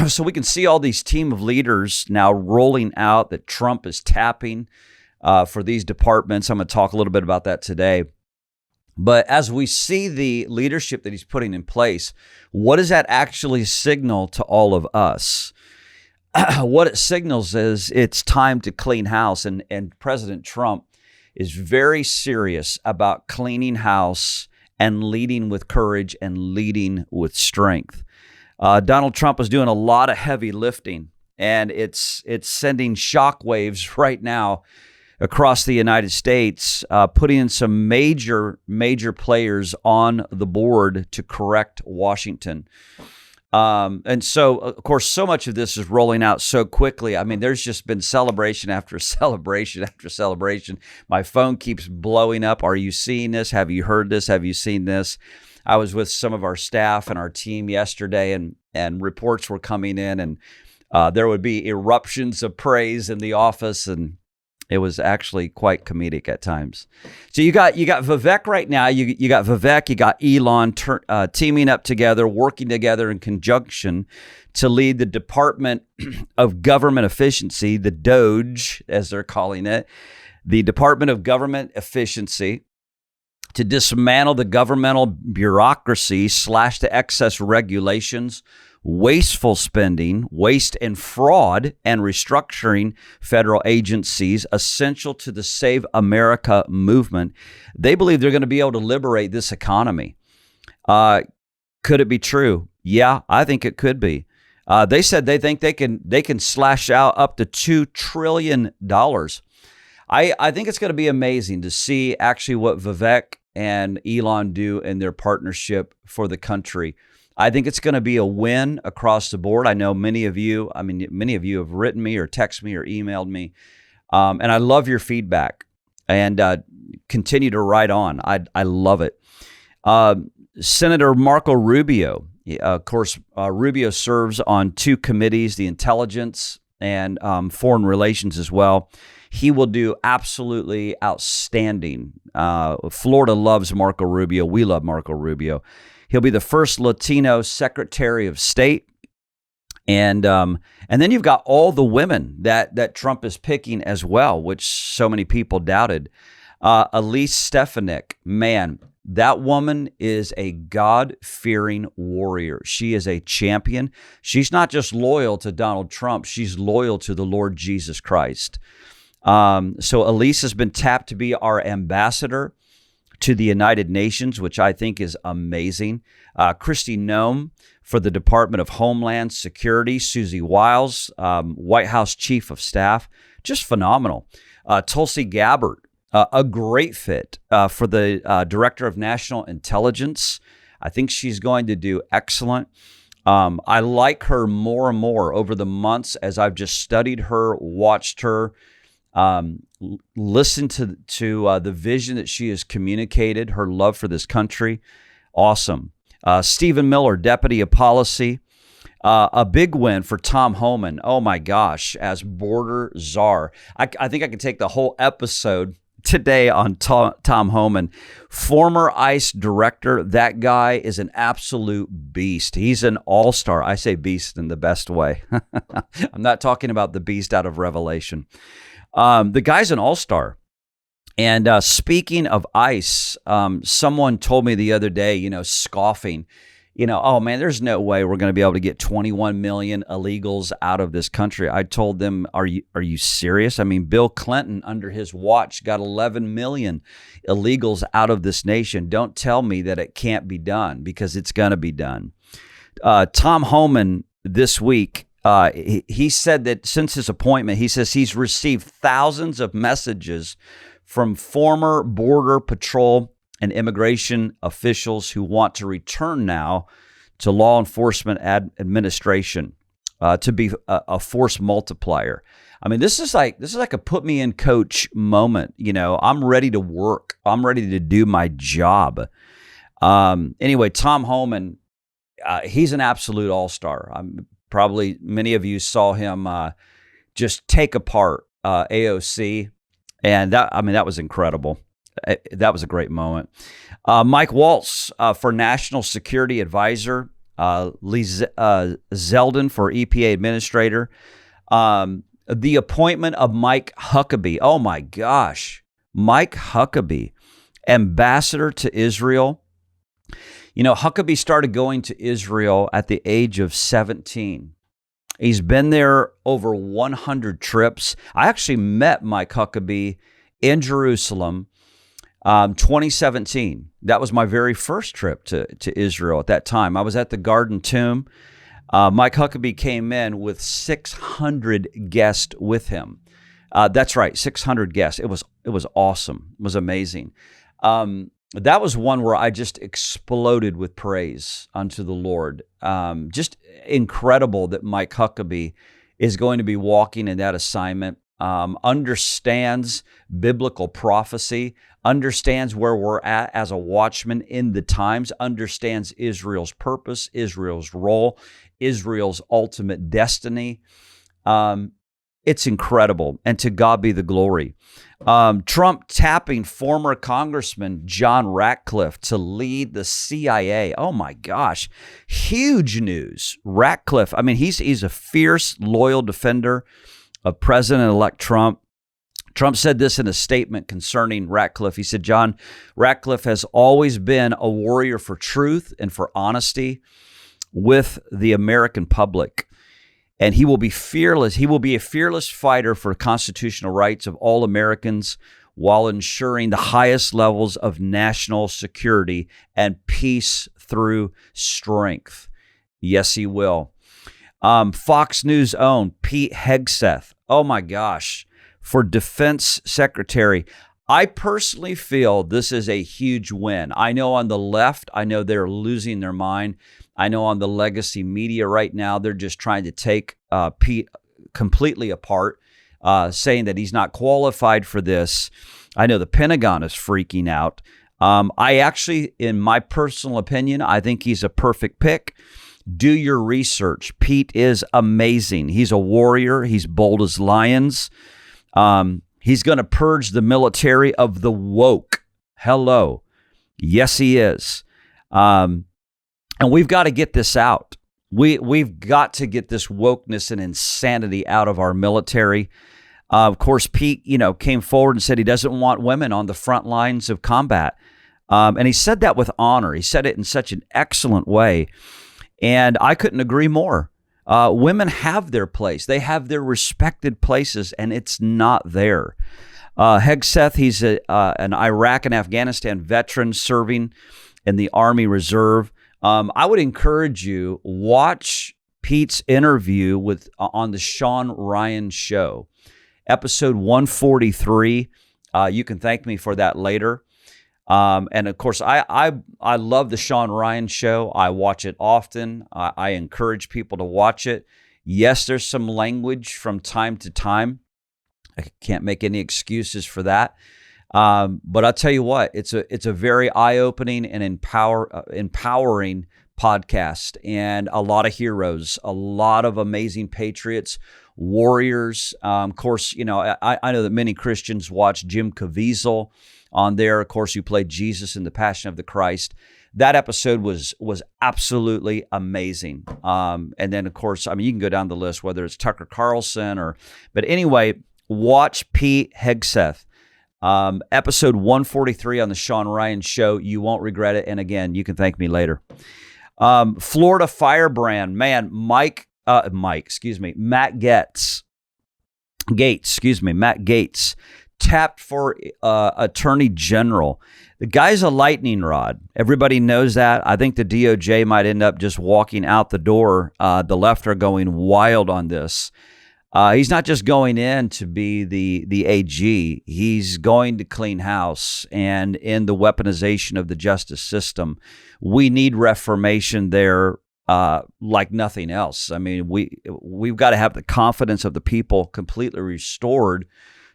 So we can see all these team of leaders now rolling out that Trump is tapping for these departments. I'm going to talk a little bit about that today. But as we see the leadership that he's putting in place, what does that actually signal to all of us? What it signals is it's time to clean house. And President Trump is very serious about cleaning house and leading with courage and leading with strength. Donald Trump is doing a lot of heavy lifting, and it's sending shockwaves right now across the United States, putting in some major players on the board to correct Washington. And so, of course, so much of this is rolling out so quickly. I mean, there's just been celebration after celebration after celebration. My phone keeps blowing up. Are you seeing this? Have you heard this? Have you seen this? I was with some of our staff and our team yesterday, and reports were coming in, and there would be eruptions of praise in the office, and it was actually quite comedic at times. So you got Vivek right now. You got Vivek. You got Elon teaming up together, working together in conjunction to lead the Department of Government Efficiency, the DOGE, as they're calling it, the Department of Government Efficiency, to dismantle the governmental bureaucracy, slash the excess regulations, wasteful spending, waste and fraud, and restructuring federal agencies essential to the Save America movement. They believe they're going to be able to liberate this economy. Could it be true? Yeah, I think it could be. They said they think they can slash out up to $2 trillion. I think it's going to be amazing to see actually what Vivek and Elon do in their partnership for the country. I think it's going to be a win across the board. I know many of you have written me or texted me or emailed me, and I love your feedback, and continue to write on. I love it. Senator Marco Rubio, of course, Rubio serves on two committees, the Intelligence and Foreign Relations as well. He will do absolutely outstanding. Florida loves Marco Rubio. We love Marco Rubio. He'll be the first Latino Secretary of State. And then you've got all the women that Trump is picking as well, which so many people doubted. Elise Stefanik, man, that woman is a God-fearing warrior. She is a champion. She's not just loyal to Donald Trump. She's loyal to the Lord Jesus Christ. So Elise has been tapped to be our ambassador to the United Nations, which I think is amazing. Kristi Noem for the Department of Homeland Security. Susie Wiles, White House Chief of Staff, just phenomenal. Tulsi Gabbard, a great fit for the Director of National Intelligence. I think she's going to do excellent. I like her more and more over the months as I've just studied her, watched her, listened to the vision that she has communicated, her love for this country. Awesome. Stephen Miller, Deputy of Policy. A big win for Tom Homan. Oh my gosh, as border czar. I think I could take the whole episode today on Tom Homan. Former ICE director. That guy is an absolute beast. He's an all-star. I say beast in the best way. I'm not talking about the beast out of Revelation. The guy's an all-star. And speaking of ICE, someone told me the other day, scoffing, oh man, there's no way we're going to be able to get 21 million illegals out of this country. I told them, are you serious? I mean, Bill Clinton under his watch got 11 million illegals out of this nation. Don't tell me that it can't be done, because it's going to be done. Tom Homan this week, he said that since his appointment, he says he's received thousands of messages from former Border Patrol and immigration officials who want to return now to law enforcement administration to be a force multiplier. I mean, this is like a put me in coach moment. I'm ready to work. I'm ready to do my job. Anyway, Tom Homan, he's an absolute all-star. Probably many of you saw him just take apart AOC, and that was incredible. That was a great moment. Mike Waltz for National Security Advisor. Lee Zeldin for EPA administrator. The appointment of Mike Huckabee. Oh my gosh. Mike Huckabee, ambassador to Israel. You know, Huckabee started going to Israel at the age of 17. He's been there over 100 trips. I actually met Mike Huckabee in Jerusalem, 2017. That was my very first trip to Israel at that time. I was at the Garden Tomb. Mike Huckabee came in with 600 guests with him. That's right, 600 guests. It was awesome. It was amazing. That was one where I just exploded with praise unto the Lord. Just incredible that Mike Huckabee is going to be walking in that assignment, understands biblical prophecy, understands where we're at as a watchman in the times, understands Israel's purpose, Israel's role, Israel's ultimate destiny. It's incredible, and to God be the glory. Trump tapping former Congressman John Ratcliffe to lead the CIA. Oh my gosh, huge news. Ratcliffe, I mean, he's a fierce, loyal defender of President-elect Trump. Trump said this in a statement concerning Ratcliffe. He said, John Ratcliffe has always been a warrior for truth and for honesty with the American public. And he will be fearless. He will be a fearless fighter for constitutional rights of all Americans while ensuring the highest levels of national security and peace through strength. Yes, he will. Fox News' own Pete Hegseth. Oh my gosh. For Defense Secretary. I personally feel this is a huge win. I know on the left, I know they're losing their mind. I know on the legacy media right now, they're just trying to take Pete completely apart, saying that he's not qualified for this. I know the Pentagon is freaking out. I actually, in my personal opinion, I think he's a perfect pick. Do your research. Pete is amazing. He's a warrior. He's bold as lions. He's going to purge the military of the woke. Hello. Yes, he is. And we've got to get this out. We've got to get this wokeness and insanity out of our military. Of course, Pete, came forward and said he doesn't want women on the front lines of combat. And he said that with honor. He said it in such an excellent way. And I couldn't agree more. Women have their place. They have their respected places, and it's not there. Hegseth, he's an Iraq and Afghanistan veteran serving in the Army Reserve. I would encourage you, watch Pete's interview on the Sean Ryan Show, episode 143. You can thank me for that later. And of course, I love the Sean Ryan Show. I watch it often. I encourage people to watch it. Yes, there's some language from time to time. I can't make any excuses for that. But I'll tell you what, it's a very eye-opening and empowering podcast, and a lot of heroes, a lot of amazing patriots, warriors. Of course, I know that many Christians watch Jim Caviezel on there, of course, who played Jesus in The Passion of the Christ. That episode was absolutely amazing. And then, of course, you can go down the list, whether it's Tucker Carlson but anyway, watch Pete Hegseth. Episode 143 on the Sean Ryan Show. You won't regret it. And again, you can thank me later. Florida firebrand, man, Matt Gaetz, tapped for Attorney General. The guy's a lightning rod. Everybody knows that. I think the DOJ might end up just walking out the door. The left are going wild on this. He's not just going in to be the AG. He's going to clean house and in the weaponization of the justice system. We need reformation there like nothing else. We've got to have the confidence of the people completely restored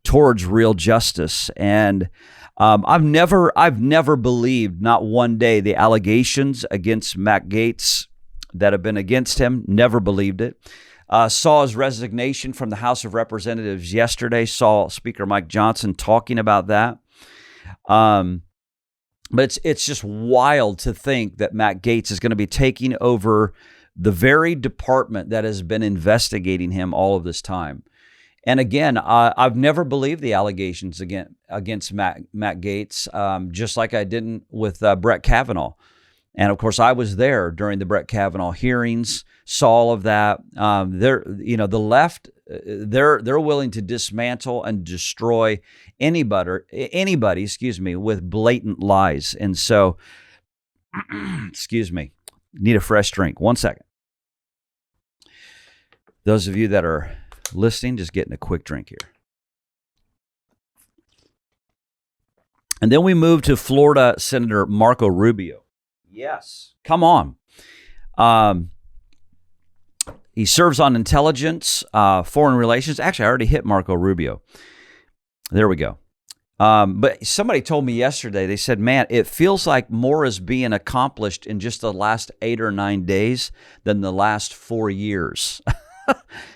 towards real justice. And I've never believed, not one day, the allegations against Matt Gaetz that have been against him. Never believed it. Saw his resignation from the House of Representatives yesterday. Saw Speaker Mike Johnson talking about that. But it's just wild to think that Matt Gaetz is going to be taking over the very department that has been investigating him all of this time. And again, I've never believed the allegations against Matt Gaetz, just like I didn't with Brett Kavanaugh. And of course, I was there during the Brett Kavanaugh hearings, saw all of that. The left, they're willing to dismantle and destroy anybody, with blatant lies. And so, excuse me, need a fresh drink. 1 second. Those of you that are listening, just getting a quick drink here. And then we move to Florida Senator Marco Rubio. Yes, come on. He serves on intelligence, foreign relations. Actually, I already hit Marco Rubio. There we go. But somebody told me yesterday, they said, man, it feels like more is being accomplished in just the last 8 or 9 days than the last 4 years.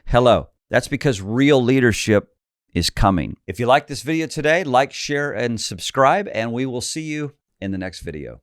Hello. That's because real leadership is coming. If you like this video today, like, share, and subscribe, and we will see you in the next video.